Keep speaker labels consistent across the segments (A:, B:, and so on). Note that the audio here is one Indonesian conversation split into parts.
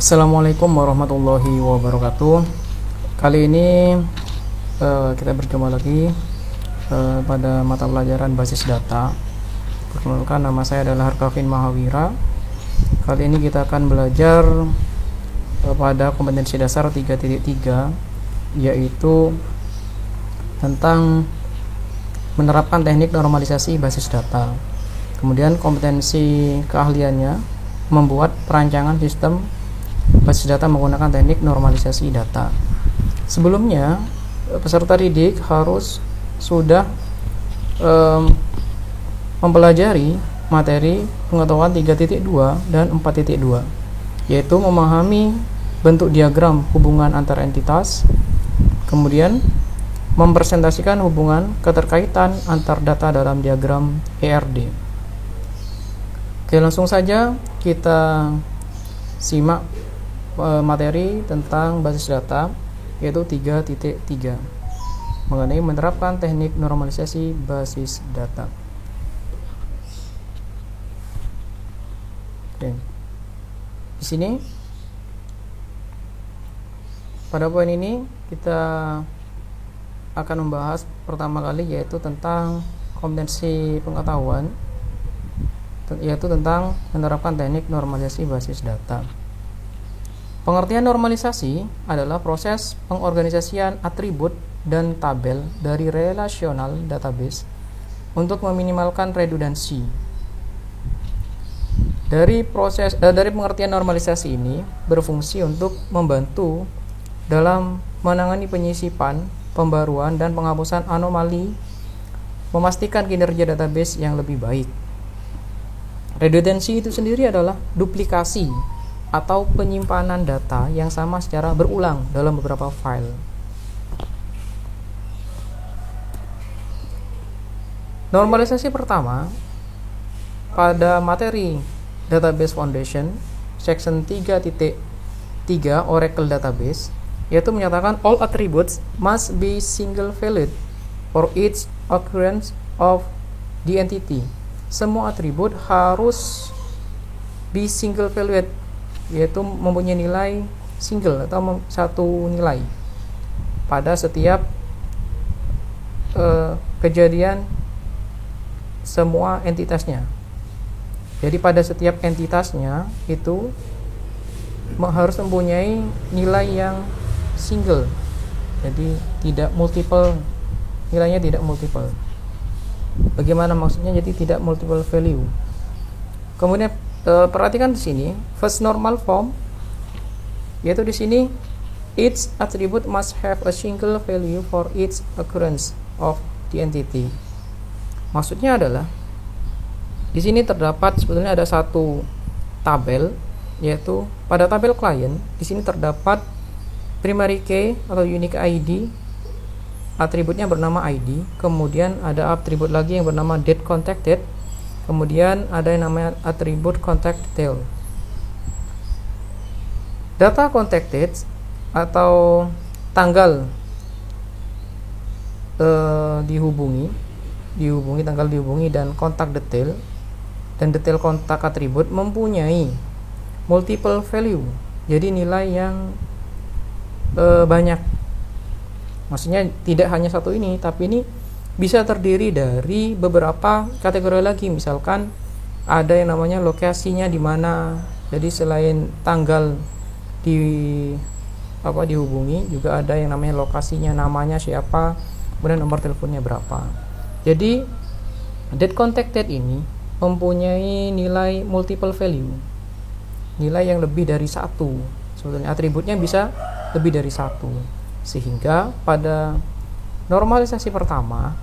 A: Assalamualaikum warahmatullahi wabarakatuh. Kali ini kita berjumpa lagi pada mata pelajaran basis data. Perkenalkan, nama saya adalah Harkavin Mahawira. Kali ini kita akan belajar pada kompetensi dasar 3.3, yaitu tentang menerapkan teknik normalisasi basis data. Kemudian kompetensi keahliannya membuat perancangan sistem basis data menggunakan teknik normalisasi data. Sebelumnya, peserta didik harus sudah mempelajari materi pengetahuan 3.2 dan 4.2, yaitu memahami bentuk diagram hubungan antar entitas, kemudian mempresentasikan hubungan keterkaitan antar data dalam diagram ERD. Oke, langsung saja kita simak materi tentang basis data, yaitu 3.3 mengenai menerapkan teknik normalisasi basis data. Oke. Di sini pada poin ini kita akan membahas pertama kali, yaitu tentang kompetensi pengetahuan, yaitu tentang menerapkan teknik normalisasi basis data. Pengertian normalisasi adalah proses pengorganisasian atribut dan tabel dari relational database untuk meminimalkan redundansi. Dari pengertian normalisasi ini berfungsi untuk membantu dalam menangani penyisipan, pembaruan, dan penghapusan anomali, memastikan kinerja database yang lebih baik. Redundansi itu sendiri adalah duplikasi atau penyimpanan data yang sama secara berulang dalam beberapa file. Normalisasi pertama pada materi Database Foundation section 3.3 Oracle Database, yaitu menyatakan all attributes must be single valued for each occurrence of the entity. Semua atribut harus be single valued, yaitu mempunyai nilai single atau satu nilai pada setiap kejadian semua entitasnya. Jadi pada setiap entitasnya itu harus mempunyai nilai yang single, jadi tidak multiple, nilainya tidak multiple. Bagaimana maksudnya? Jadi tidak multiple value. Kemudian perhatikan di sini first normal form, yaitu di sini each attribute must have a single value for each occurrence of the entity. Maksudnya adalah di sini terdapat sebetulnya ada satu tabel, yaitu pada tabel klien di sini terdapat primary key atau unique ID, atributnya bernama ID, kemudian ada atribut lagi yang bernama date contacted, kemudian ada yang namanya atribut contact detail. Data contacted atau tanggal dihubungi, tanggal dihubungi, dan kontak detail dan detail kontak atribut mempunyai multiple value, jadi nilai yang banyak. Maksudnya tidak hanya satu ini, tapi ini bisa terdiri dari beberapa kategori lagi. Misalkan ada yang namanya lokasinya di mana. Jadi selain tanggal dihubungi, juga ada yang namanya lokasinya, namanya siapa, kemudian nomor teleponnya berapa. Jadi date contacted ini mempunyai nilai multiple value, nilai yang lebih dari satu. Sebetulnya atributnya bisa lebih dari satu, sehingga pada normalisasi pertama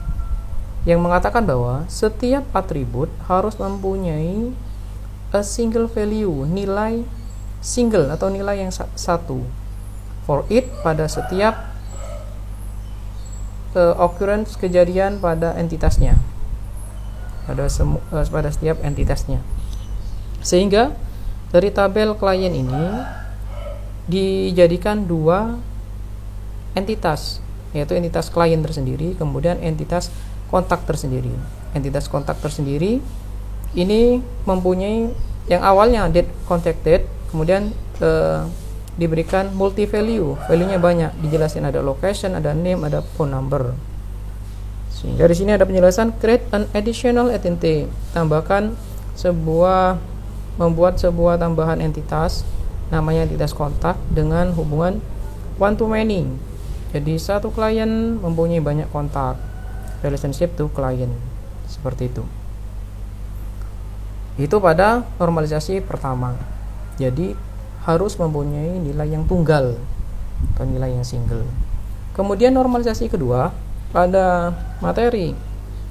A: yang mengatakan bahwa setiap atribut harus mempunyai a single value, nilai single atau nilai yang satu for it pada setiap occurrence, kejadian pada entitasnya, pada setiap entitasnya. Sehingga dari tabel klien ini dijadikan dua entitas, yaitu entitas klien tersendiri, kemudian entitas kontak tersendiri. Entitas kontak tersendiri ini mempunyai yang awalnya date contacted, kemudian diberikan multi value, value-nya banyak, dijelasin ada location, ada name, ada phone number. Sehingga di sini ada penjelasan create an additional entity, membuat sebuah tambahan entitas, namanya entitas kontak dengan hubungan one to many. Jadi satu klien mempunyai banyak kontak, relationship to client, seperti itu. Itu pada normalisasi pertama. Jadi harus mempunyai nilai yang tunggal atau nilai yang single. Kemudian normalisasi kedua pada materi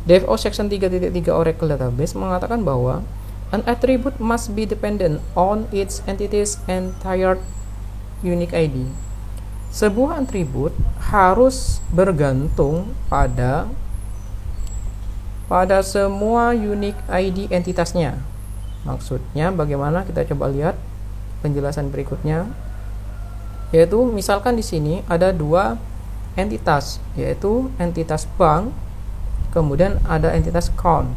A: DFO section 3.3 Oracle Database mengatakan bahwa an attribute must be dependent on its entity's entire unique ID. Sebuah atribut harus bergantung pada semua unique ID entitasnya. Maksudnya bagaimana? Kita coba lihat penjelasan berikutnya, yaitu misalkan di sini ada dua entitas, yaitu entitas bank, kemudian ada entitas account.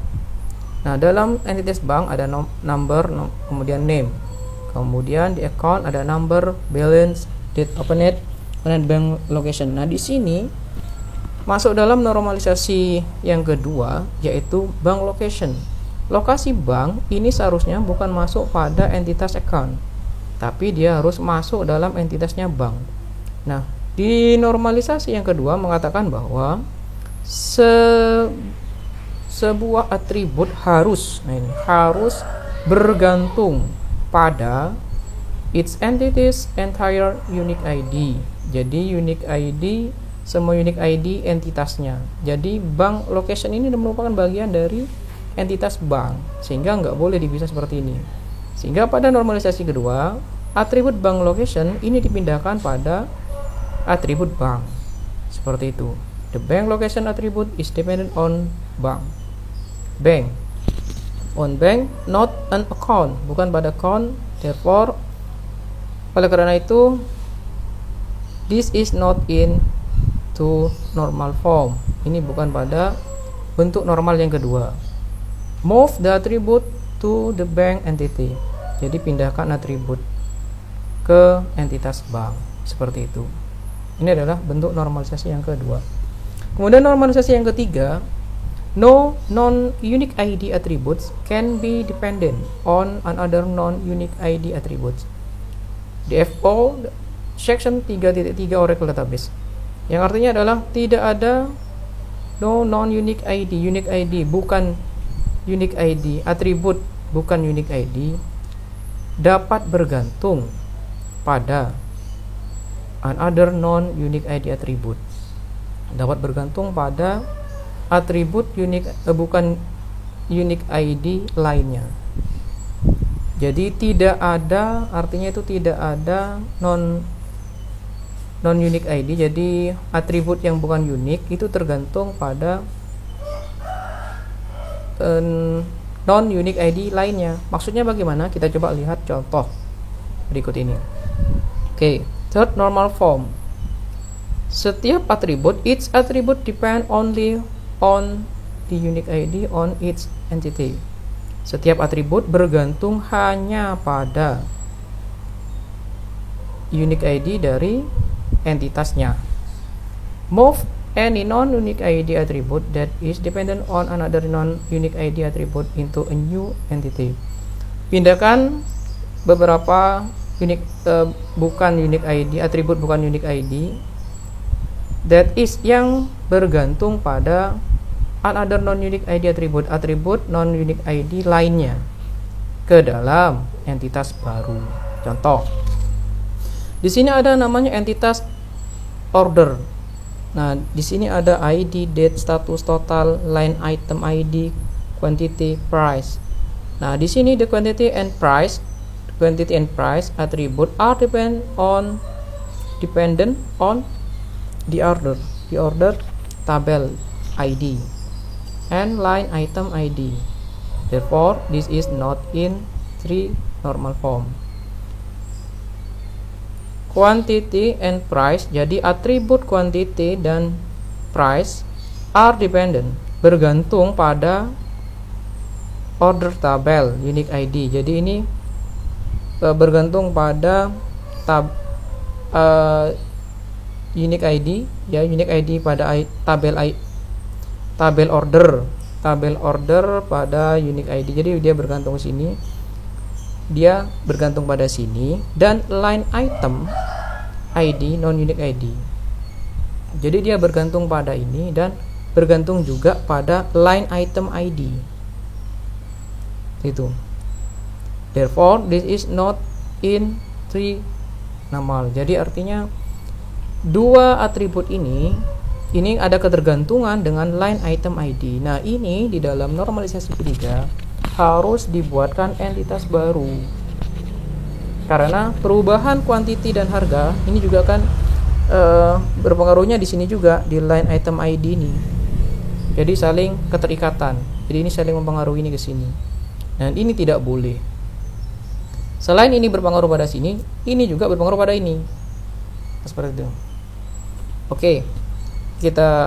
A: Nah, dalam entitas bank ada number, kemudian name, kemudian di account ada number, balance, date opened, dan bank location. Nah, di sini masuk dalam normalisasi yang kedua, yaitu bank location. Lokasi bank ini seharusnya bukan masuk pada entitas account, tapi dia harus masuk dalam entitasnya bank. Nah, di normalisasi yang kedua mengatakan bahwa sebuah atribut harus bergantung pada its entities entire unique ID. Jadi unique ID, semua unique ID entitasnya. Jadi bank location ini merupakan bagian dari entitas bank, sehingga nggak boleh dipisah seperti ini. Sehingga pada normalisasi kedua, atribut bank location ini dipindahkan pada atribut bank. Seperti itu. The bank location attribute is dependent on bank. On bank, not an account, bukan pada account. Therefore, oleh karena itu, this is not in to normal form. Ini bukan pada bentuk normal yang kedua. Move the attribute to the bank entity. Jadi pindahkan atribut ke entitas bank, seperti itu. Ini adalah bentuk normalisasi yang kedua. Kemudian normalisasi yang ketiga, no non-unique ID attributes can be dependent on another non-unique ID attributes. DFO section 3.3 Oracle Database, yang artinya adalah tidak ada no non-unique ID, unique ID bukan unique ID, atribut bukan unique ID dapat bergantung pada another non-unique ID attribute, dapat bergantung pada atribut bukan unique ID lainnya. Jadi tidak ada, artinya itu tidak ada non-unique ID. Jadi atribut yang bukan unik itu tergantung pada non-unique ID lainnya. Maksudnya bagaimana? Kita coba lihat contoh berikut ini. Oke, third normal form. Setiap atribut, each attribute depend only on the unique ID on its entity. Setiap atribut bergantung hanya pada unique ID dari entitasnya. Move any non-unique ID attribute that is dependent on another non-unique ID attribute into a new entity. Pindahkan beberapa bukan unique ID, atribut bukan unique ID that is yang bergantung pada another non-unique ID attribute, atribut non-unique ID lainnya ke dalam entitas baru. Contoh, di sini ada namanya entitas order. Nah, di sini ada ID, date, status, total, line item ID, quantity, price. Nah, di sini the quantity and price attribute are dependent on the order tabel ID and line item ID. Therefore, this is not in 3 normal form. Quantity and price, jadi atribut quantity dan price are dependent, bergantung pada order tabel unique ID. Jadi ini bergantung pada unique ID, ya, unique ID pada tabel order pada unique ID. Jadi dia bergantung sini, dia bergantung pada sini, dan line item ID non unique ID. Jadi dia bergantung pada ini dan bergantung juga pada line item ID. Itu. Therefore, this is not in tree normal. Jadi artinya dua atribut ini ada ketergantungan dengan line item ID. Nah, ini di dalam normalisasi ketiga harus dibuatkan entitas baru. Karena perubahan quantity dan harga ini juga kan berpengaruhnya di sini juga di line item ID ini. Jadi saling keterikatan. Jadi ini saling mempengaruhi ini ke sini. Dan ini tidak boleh. Selain ini berpengaruh pada sini, ini juga berpengaruh pada ini. Seperti itu. Oke.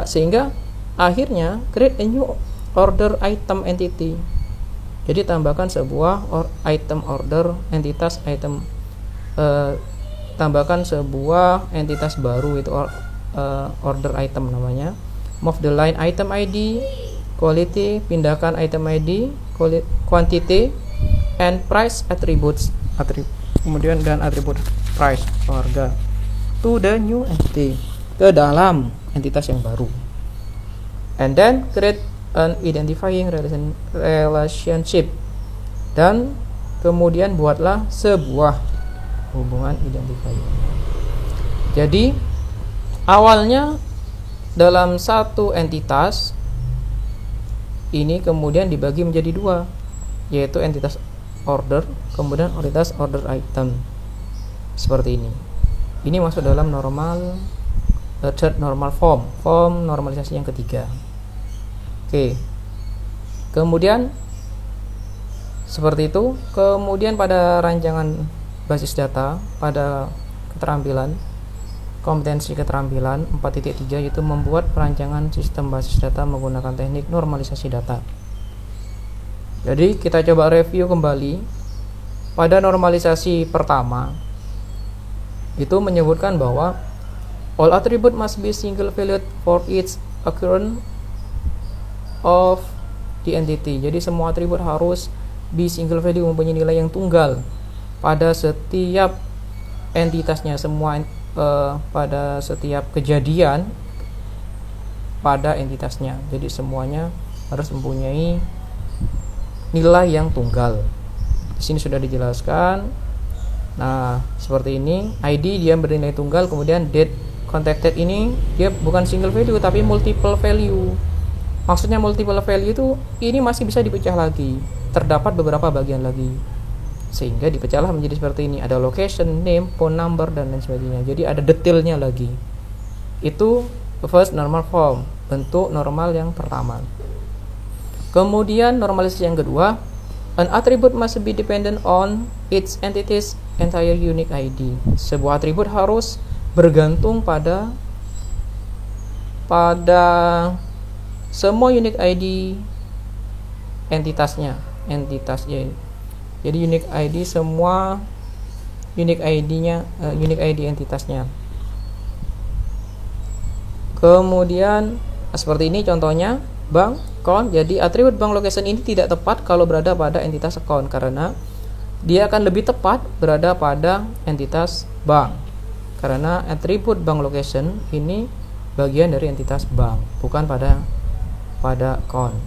A: Sehingga akhirnya create a new order item entity. Jadi tambahkan sebuah item order entitas item, tambahkan sebuah entitas baru, itu order item namanya. Move the line item ID, quality, pindahkan item ID, quantity, and price attributes, kemudian dan atribut price, harga, to the new entity, ke dalam entitas yang baru. And then create an identifying relationship, dan kemudian buatlah sebuah hubungan identifying. Jadi awalnya dalam satu entitas ini kemudian dibagi menjadi dua, yaitu entitas order kemudian entitas order item, seperti ini. Ini masuk dalam third normal form normalisasi yang ketiga. Oke. Kemudian seperti itu. Kemudian pada rancangan basis data, pada keterampilan, kompetensi keterampilan 4.3, yaitu membuat perancangan sistem basis data menggunakan teknik normalisasi data. Jadi kita coba review kembali. Pada normalisasi pertama itu menyebutkan bahwa all attribute must be single valued for each occurrence of the entity. Jadi semua atribut harus be single value, mempunyai nilai yang tunggal pada setiap entitasnya, pada setiap kejadian pada entitasnya. Jadi semuanya harus mempunyai nilai yang tunggal. Di sini sudah dijelaskan. Nah, seperti ini. ID dia bernilai tunggal, kemudian date contacted ini dia bukan single value tapi multiple value. Maksudnya multiple value itu ini masih bisa dipecah lagi. Terdapat beberapa bagian lagi. Sehingga dipecahlah menjadi seperti ini. Ada location, name, phone number, dan lain sebagainya. Jadi ada detailnya lagi. Itu first normal form, bentuk normal yang pertama. Kemudian normalisasi yang kedua, an attribute must be dependent on its entity's entire unique ID. Sebuah atribut harus bergantung pada semua unique ID entitasnya. Jadi unique ID semua unique ID-nya, unique ID entitasnya. Kemudian seperti ini contohnya, bank, account. Jadi atribut bank location ini tidak tepat kalau berada pada entitas account, karena dia akan lebih tepat berada pada entitas bank, karena atribut bank location ini bagian dari entitas bank, bukan pada account.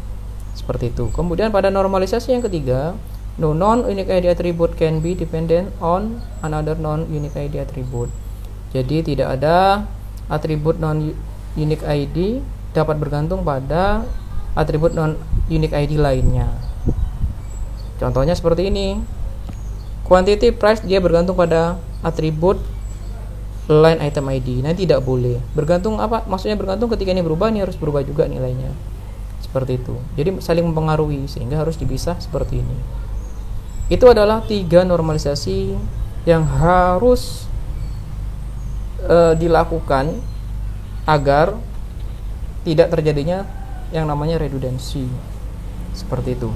A: Seperti itu. Kemudian pada normalisasi yang ketiga, no non-unique ID attribute can be dependent on another non-unique ID attribute. Jadi tidak ada atribut non-unique ID dapat bergantung pada atribut non-unique ID lainnya. Contohnya seperti ini. Quantity price dia bergantung pada atribut line item ID. Nah, tidak boleh. Bergantung apa? Maksudnya bergantung ketika ini berubah, ini harus berubah juga nilainya. Seperti itu. Jadi saling mempengaruhi sehingga harus dipisah seperti ini. Itu adalah 3 normalisasi yang harus dilakukan agar tidak terjadinya yang namanya redundancy. Seperti itu.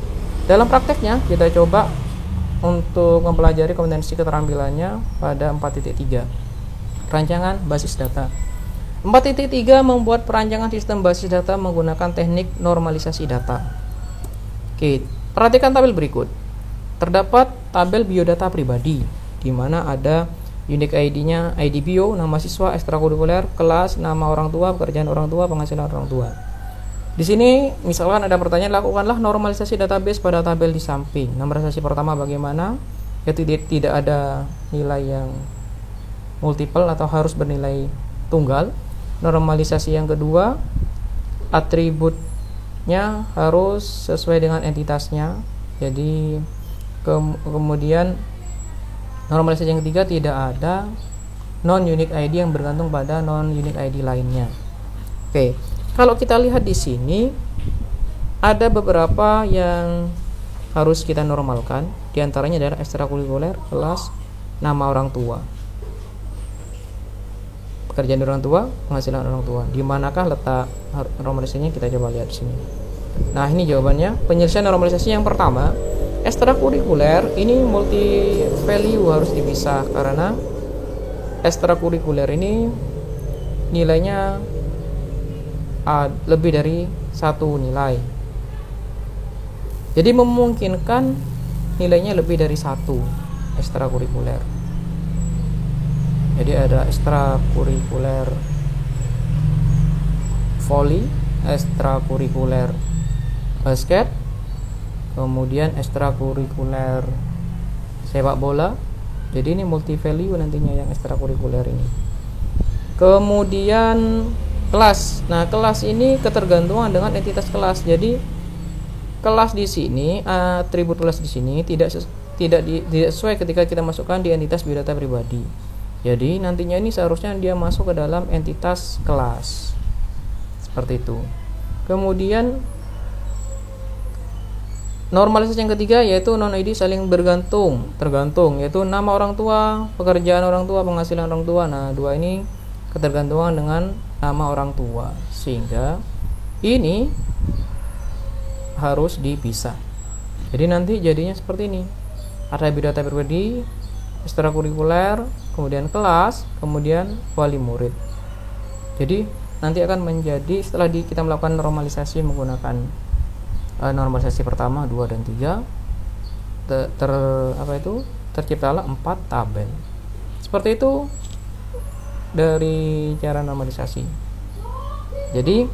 A: Dalam prakteknya kita coba untuk mempelajari kompetensi keterampilannya pada 4.3 rancangan basis data. 4.3 membuat perancangan sistem basis data menggunakan teknik normalisasi data. Oke, perhatikan tabel berikut. Terdapat tabel biodata pribadi di mana ada unique ID-nya, ID bio, nama siswa, ekstrakurikuler, kelas, nama orang tua, pekerjaan orang tua, penghasilan orang tua. Di sini misalkan ada pertanyaan, lakukanlah normalisasi database pada tabel di samping. Normalisasi pertama bagaimana? Ya tidak ada nilai yang multiple atau harus bernilai tunggal. Normalisasi yang kedua, atributnya harus sesuai dengan entitasnya. Jadi kemudian normalisasi yang ketiga, tidak ada non-unique ID yang bergantung pada non-unique ID lainnya. Oke, kalau kita lihat di sini ada beberapa yang harus kita normalkan. Di antaranya adalah ekstrakurikuler, kelas, nama orang tua, pekerjaan orang tua, penghasilan orang tua. Di manakah letak normalisasinya? Kita coba lihat di sini. Nah, ini jawabannya. Penyelesaian normalisasi yang pertama, ekstrakurikuler ini multi value harus dipisah karena ekstrakurikuler ini nilainya lebih dari satu nilai. Jadi memungkinkan nilainya lebih dari satu ekstrakurikuler. Jadi ada ekstrakurikuler volley, ekstrakurikuler basket, kemudian ekstrakurikuler sepak bola. Jadi ini multi value nantinya yang ekstrakurikuler ini. Kemudian kelas. Nah, kelas ini ketergantungan dengan entitas kelas. Jadi kelas di sini, atribut kelas di sini tidak sesuai ketika kita masukkan di entitas biodata pribadi. Jadi nantinya ini seharusnya dia masuk ke dalam entitas kelas. Seperti itu. Kemudian normalisasi yang ketiga yaitu non-ID saling tergantung, yaitu nama orang tua, pekerjaan orang tua, penghasilan orang tua. Nah, dua ini ketergantungan dengan nama orang tua, sehingga ini harus dipisah. Jadi nanti jadinya seperti ini. Ada biodata pribadi, ekstrakurikuler, kemudian kelas, kemudian wali murid. Jadi nanti akan menjadi setelah kita melakukan normalisasi menggunakan normalisasi pertama, 2 dan 3 terciptalah 4 tabel. Seperti itu dari cara normalisasi. Jadi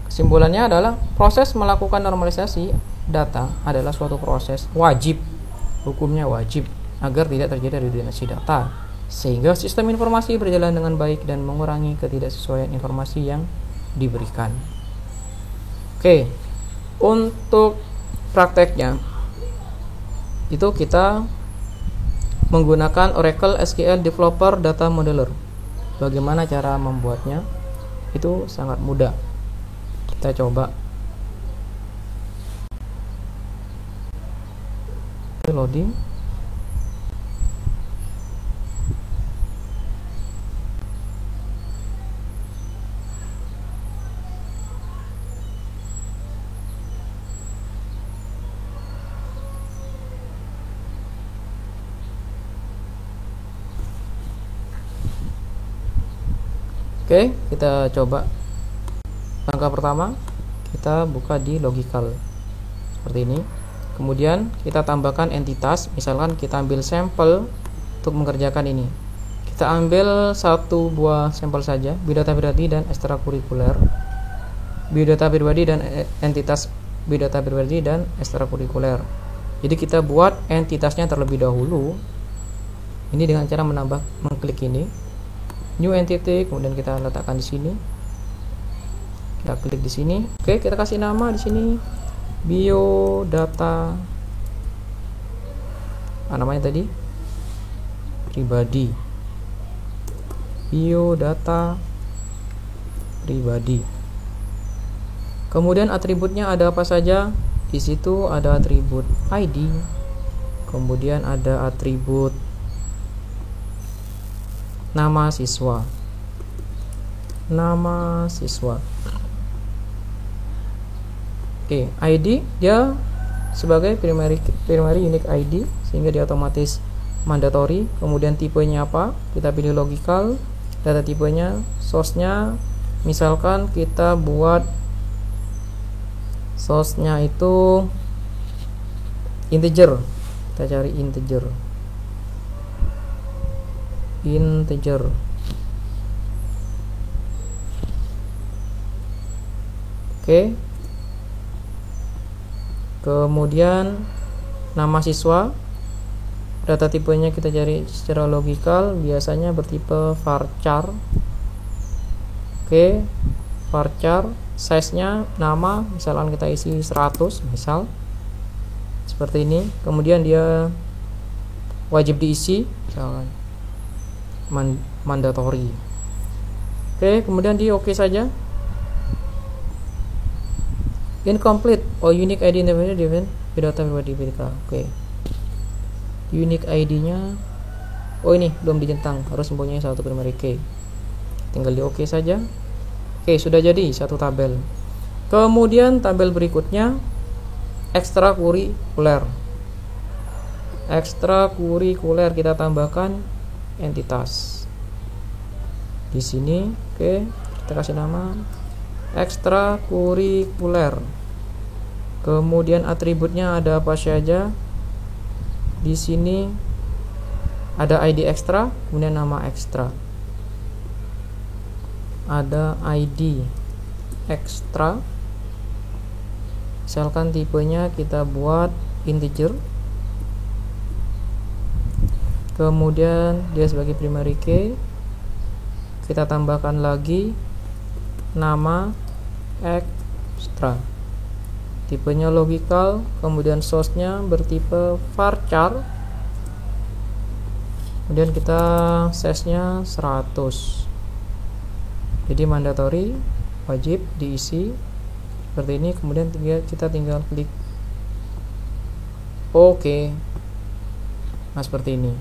A: kesimpulannya adalah proses melakukan normalisasi data adalah suatu proses wajib, hukumnya wajib, agar tidak terjadi redundansi data, sehingga sistem informasi berjalan dengan baik dan mengurangi ketidaksesuaian informasi yang diberikan. Oke, untuk prakteknya itu kita menggunakan Oracle SQL Developer Data Modeler. Bagaimana cara membuatnya? Itu sangat mudah. Kita coba. Loading. Oke, kita coba. Langkah pertama, kita buka di logical seperti ini. Kemudian kita tambahkan entitas. Misalkan kita ambil sampel untuk mengerjakan ini. Kita ambil satu buah sampel saja, biodata pribadi dan ekstrakurikuler. Biodata pribadi dan entitas biodata pribadi dan ekstrakurikuler. Jadi kita buat entitasnya terlebih dahulu. Ini dengan cara mengklik ini. New entity, kemudian kita letakkan di sini. Kita klik di sini. Oke, kita kasih nama di sini biodata. Namanya tadi pribadi. Biodata pribadi. Kemudian atributnya ada apa saja? Di situ ada atribut ID. Kemudian ada atribut nama siswa. Nama siswa. Oke, ID dia sebagai primary unique ID, sehingga dia otomatis mandatory. Kemudian tipenya apa, kita pilih logical, data tipenya, source-nya misalkan kita buat source-nya itu integer, kita cari integer. Oke. Kemudian nama siswa, data tipenya kita cari secara logikal, biasanya bertipe varchar. Oke, varchar. Size-nya nama, misalkan kita isi 100 misal, seperti ini. Kemudian dia wajib diisi, misalkan mandatory. Oke, kemudian di oke saja. Incomplete or unique ID independent data pribadi vertikal. Oke. Unique ID-nya, oh ini belum dijentang, harus mempunyai satu primary key. Tinggal di oke saja. Oke, sudah jadi satu tabel. Kemudian tabel berikutnya ekstrakurikuler. Ekstrakurikuler kita tambahkan entitas. Di sini, oke, kita kasih nama ekstrakurikuler. Kemudian atributnya ada apa saja? Di sini ada ID ekstra, kemudian nama ekstra. Ada ID ekstra. Misalkan tipenya kita buat integer. Kemudian dia sebagai primary key. Kita tambahkan lagi nama ekstra. Tipenya logical, kemudian source-nya bertipe varchar. Kemudian kita size-nya 100. Jadi mandatory, wajib diisi seperti ini. Kemudian kita tinggal klik oke. Nah, seperti ini.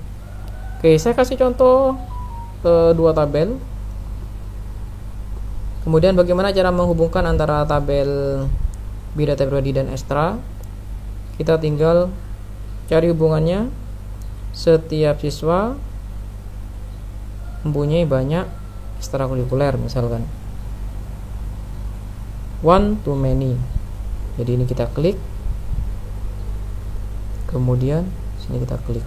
A: Oke, saya kasih contoh kedua tabel. Kemudian bagaimana cara menghubungkan antara tabel bidata pribadi dan ekstra? Kita tinggal cari hubungannya. Setiap siswa mempunyai banyak ekstrakurikuler, misalkan one to many. Jadi ini kita klik, kemudian sini kita klik.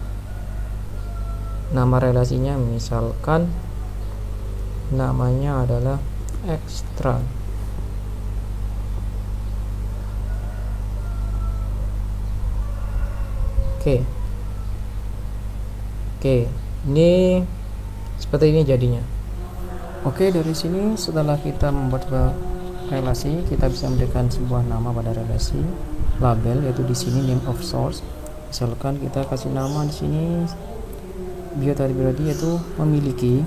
A: Nama relasinya misalkan namanya adalah ekstra. Oke, ini seperti ini jadinya. Oke, dari sini setelah kita membuat relasi, kita bisa memberikan sebuah nama pada relasi, label, yaitu di sini name of source. Misalkan kita kasih nama di sini biota pribadi, yaitu memiliki.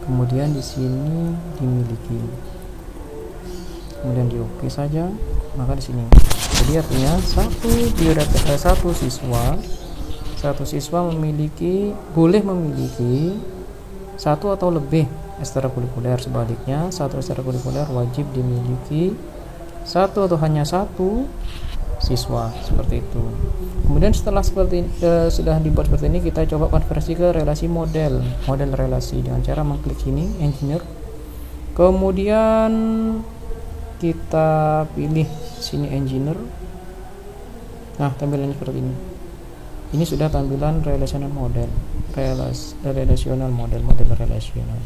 A: Kemudian di sini dimiliki. Kemudian di oke saja, maka di sini. Jadi artinya satu siswa boleh memiliki satu atau lebih ekstrakurikuler. Sebaliknya, satu ekstrakurikuler wajib dimiliki satu atau hanya satu siswa, seperti itu. Kemudian setelah sudah dibuat seperti ini, kita coba konversi ke relasi model relasi dengan cara mengklik sini engineer. Kemudian kita pilih sini engineer. Nah, tampilannya seperti ini. Ini sudah tampilan relational model, model relasional.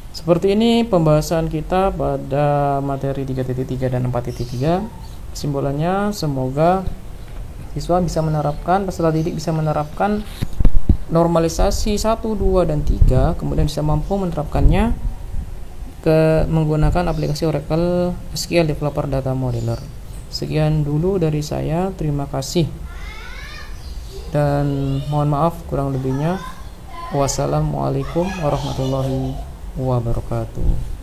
A: Seperti ini pembahasan kita pada materi 3.3 dan 4.3. Kesimpulannya, semoga siswa bisa menerapkan, peserta didik bisa menerapkan normalisasi 1, 2, dan 3, kemudian bisa mampu menerapkannya menggunakan aplikasi Oracle SQL Developer Data Modeler. Sekian dulu dari saya, terima kasih dan mohon maaf kurang lebihnya. Wassalamualaikum warahmatullahi wabarakatuh.